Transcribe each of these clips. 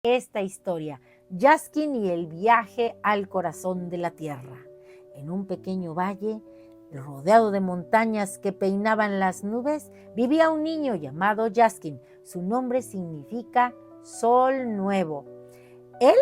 esta historia, Jaskin y el viaje al corazón de la tierra. En un pequeño valle, rodeado de montañas que peinaban las nubes, vivía un niño llamado Jaskin. Su nombre significa Sol Nuevo. Él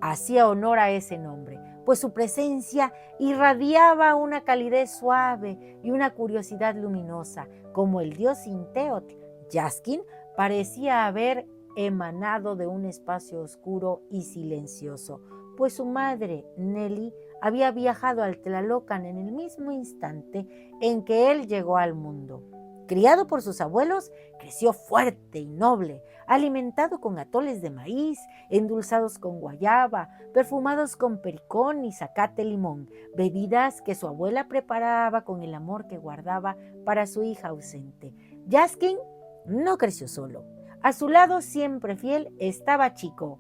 hacía honor a ese nombre, pues su presencia irradiaba una calidez suave y una curiosidad luminosa. Como el dios Inteotl, Jaskin parecía haber emanado de un espacio oscuro y silencioso, pues su madre, Nelly, había viajado al Tlalocan en el mismo instante en que él llegó al mundo. Criado por sus abuelos, creció fuerte y noble, alimentado con atoles de maíz, endulzados con guayaba, perfumados con pericón y zacate limón, bebidas que su abuela preparaba con el amor que guardaba para su hija ausente. Jaskin no creció solo. A su lado, siempre fiel, estaba Chico,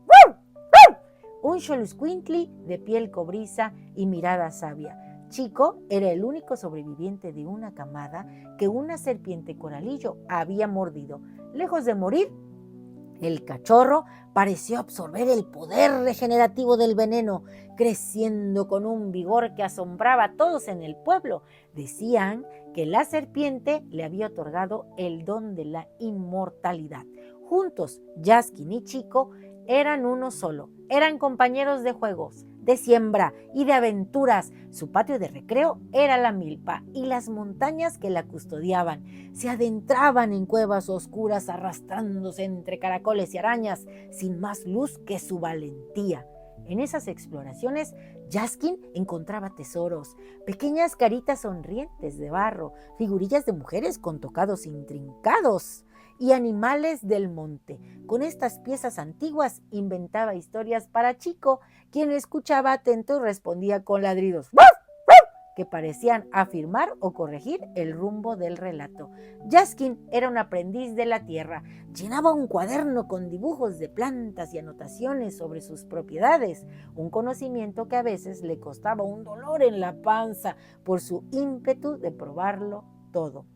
un xoloscuintli de piel cobriza y mirada sabia. Chico era el único sobreviviente de una camada que una serpiente coralillo había mordido. Lejos de morir, el cachorro pareció absorber el poder regenerativo del veneno, creciendo con un vigor que asombraba a todos en el pueblo. Decían que la serpiente le había otorgado el don de la inmortalidad. Juntos, Jaskin y Chico eran uno solo. Eran compañeros de juegos, de siembra y de aventuras. Su patio de recreo era la milpa y las montañas que la custodiaban. Se adentraban en cuevas oscuras arrastrándose entre caracoles y arañas, sin más luz que su valentía. En esas exploraciones, Jaskin encontraba tesoros, pequeñas caritas sonrientes de barro, figurillas de mujeres con tocados intrincados y animales del monte. Con estas piezas antiguas inventaba historias para Chico, quien escuchaba atento y respondía con ladridos que parecían afirmar o corregir el rumbo del relato. Jaskin era un aprendiz de la tierra. Llenaba un cuaderno con dibujos de plantas y anotaciones sobre sus propiedades, un conocimiento que a veces le costaba un dolor en la panza por su ímpetu de probarlo todo.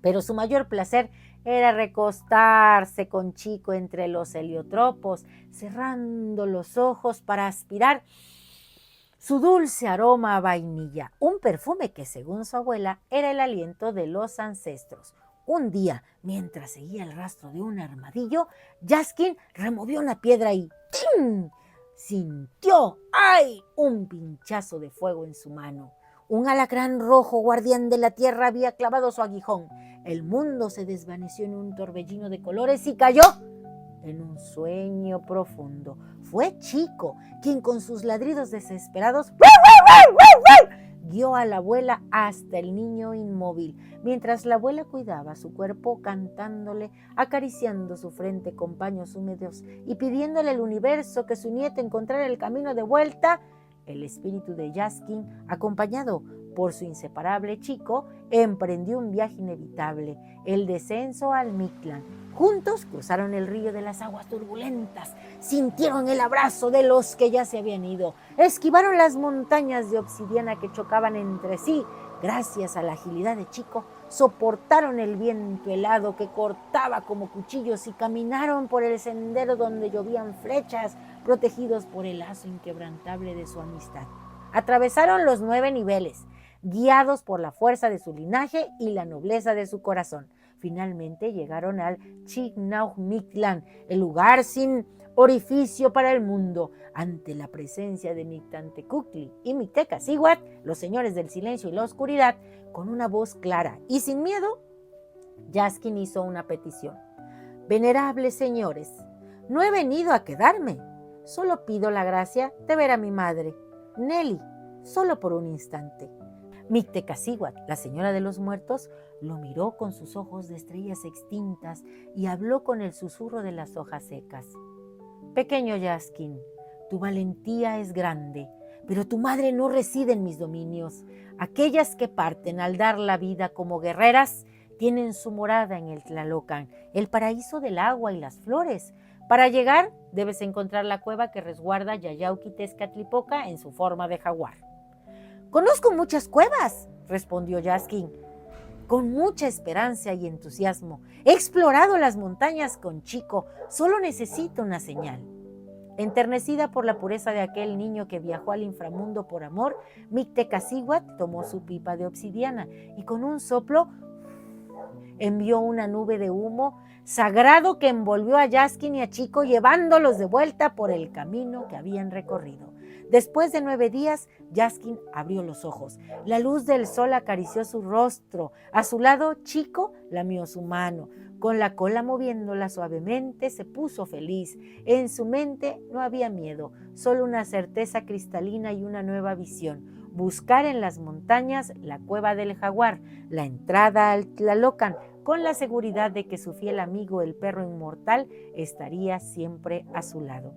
Pero su mayor placer era recostarse con Chico entre los heliotropos, cerrando los ojos para aspirar su dulce aroma a vainilla, un perfume que, según su abuela, era el aliento de los ancestros. Un día, mientras seguía el rastro de un armadillo, Jaskin removió una piedra y ¡tim! Sintió ¡ay! Un pinchazo de fuego en su mano. Un alacrán rojo, guardián de la tierra, había clavado su aguijón. El mundo se desvaneció en un torbellino de colores y cayó en un sueño profundo. Fue Chico quien, con sus ladridos desesperados, guió a la abuela hasta el niño inmóvil, mientras la abuela cuidaba su cuerpo cantándole, acariciando su frente con paños húmedos y pidiéndole al universo que su nieta encontrara el camino de vuelta. El espíritu de Jaskin, acompañado por su inseparable Chico, emprendió un viaje inevitable, el descenso al Mictlán. Juntos cruzaron el río de las aguas turbulentas, sintieron el abrazo de los que ya se habían ido, esquivaron las montañas de obsidiana que chocaban entre sí. Gracias a la agilidad de Chico, soportaron el viento helado que cortaba como cuchillos y caminaron por el sendero donde llovían flechas, protegidos por el lazo inquebrantable de su amistad. Atravesaron los 9 niveles, guiados por la fuerza de su linaje y la nobleza de su corazón. Finalmente llegaron al Chignauh-Mictlán, el lugar sin orificio para el mundo. Ante la presencia de Mictlantecuhtli y Mictecacihuatl, los señores del silencio y la oscuridad, con una voz clara y sin miedo, Jaskin hizo una petición. Venerables señores, no he venido a quedarme, solo pido la gracia de ver a mi madre, Nelly, solo por un instante. Mictecacihuatl, la señora de los muertos, lo miró con sus ojos de estrellas extintas y habló con el susurro de las hojas secas. Pequeño Jaskin, tu valentía es grande, pero tu madre no reside en mis dominios. Aquellas que parten al dar la vida como guerreras tienen su morada en el Tlalocan, el paraíso del agua y las flores. Para llegar, debes encontrar la cueva que resguarda Yayauqui-Tezcatlipoca en su forma de jaguar. Conozco muchas cuevas, respondió Jaskin, con mucha esperanza y entusiasmo. He explorado las montañas con Chico, solo necesito una señal. Enternecida por la pureza de aquel niño que viajó al inframundo por amor, Mictecacihuatl tomó su pipa de obsidiana y con un soplo envió una nube de humo sagrado que envolvió a Jaskin y a Chico, llevándolos de vuelta por el camino que habían recorrido. Después de 9 días, Jaskin abrió los ojos. La luz del sol acarició su rostro. A su lado, Chico lamió su mano. Con la cola moviéndola suavemente, se puso feliz. En su mente no había miedo, solo una certeza cristalina y una nueva visión. Buscar en las montañas la cueva del jaguar, la entrada al Tlalocan, con la seguridad de que su fiel amigo, el perro inmortal, estaría siempre a su lado.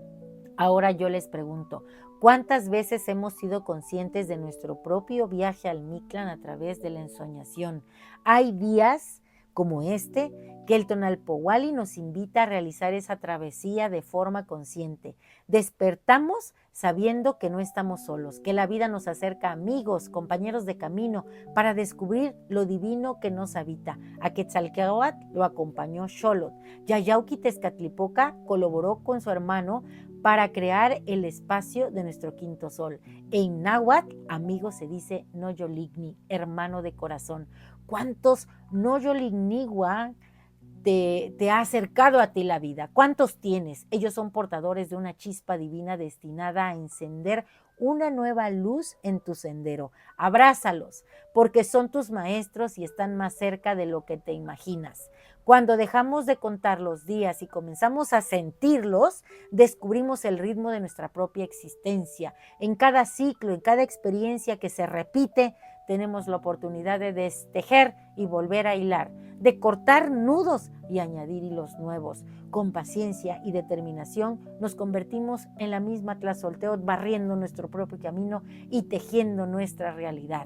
Ahora yo les pregunto, ¿cuántas veces hemos sido conscientes de nuestro propio viaje al Mictlán a través de la ensoñación? Hay días como este que el Tonalpohualli nos invita a realizar esa travesía de forma consciente. Despertamos sabiendo que no estamos solos, que la vida nos acerca a amigos, compañeros de camino, para descubrir lo divino que nos habita. A Quetzalcóatl lo acompañó Xolotl. Yayauqui Tezcatlipoca colaboró con su hermano para crear el espacio de nuestro quinto sol. En náhuatl, amigo se dice Noyoligni, hermano de corazón. ¿Cuántos Noyoligniwa te ha acercado a ti la vida? ¿Cuántos tienes? Ellos son portadores de una chispa divina destinada a encender una nueva luz en tu sendero. Abrázalos, porque son tus maestros y están más cerca de lo que te imaginas. Cuando dejamos de contar los días y comenzamos a sentirlos, descubrimos el ritmo de nuestra propia existencia. En cada ciclo, en cada experiencia que se repite, tenemos la oportunidad de destejer y volver a hilar, de cortar nudos y añadir hilos nuevos. Con paciencia y determinación nos convertimos en la misma Tlazolteotl, barriendo nuestro propio camino y tejiendo nuestra realidad.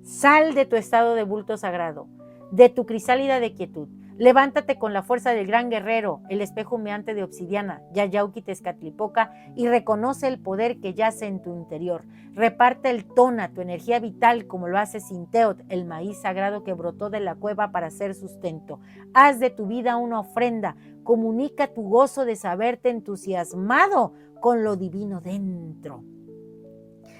Sal de tu estado de bulto sagrado, de tu crisálida de quietud. Levántate con la fuerza del gran guerrero, el espejo humeante de obsidiana, Yayauqui Tezcatlipoca, y reconoce el poder que yace en tu interior. Reparte el tona, tu energía vital, como lo hace Sinteot, el maíz sagrado que brotó de la cueva para ser sustento. Haz de tu vida una ofrenda. Comunica tu gozo de saberte entusiasmado con lo divino dentro.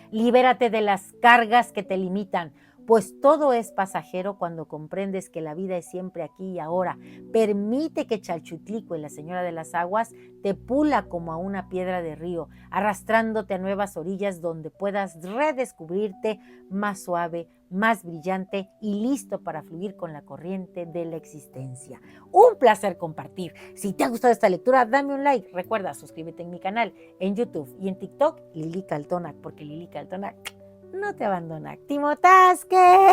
Libérate de las cargas que te limitan, pues todo es pasajero cuando comprendes que la vida es siempre aquí y ahora. Permite que Chalchutlicue, la señora de las aguas, te pula como a una piedra de río, arrastrándote a nuevas orillas donde puedas redescubrirte más suave, más brillante y listo para fluir con la corriente de la existencia. Un placer compartir. Si te ha gustado esta lectura, dame un like. Recuerda, suscríbete en mi canal, en YouTube y en TikTok, Lili Caltonac, porque Lili Caltonac no te abandona. ¡Timotasque!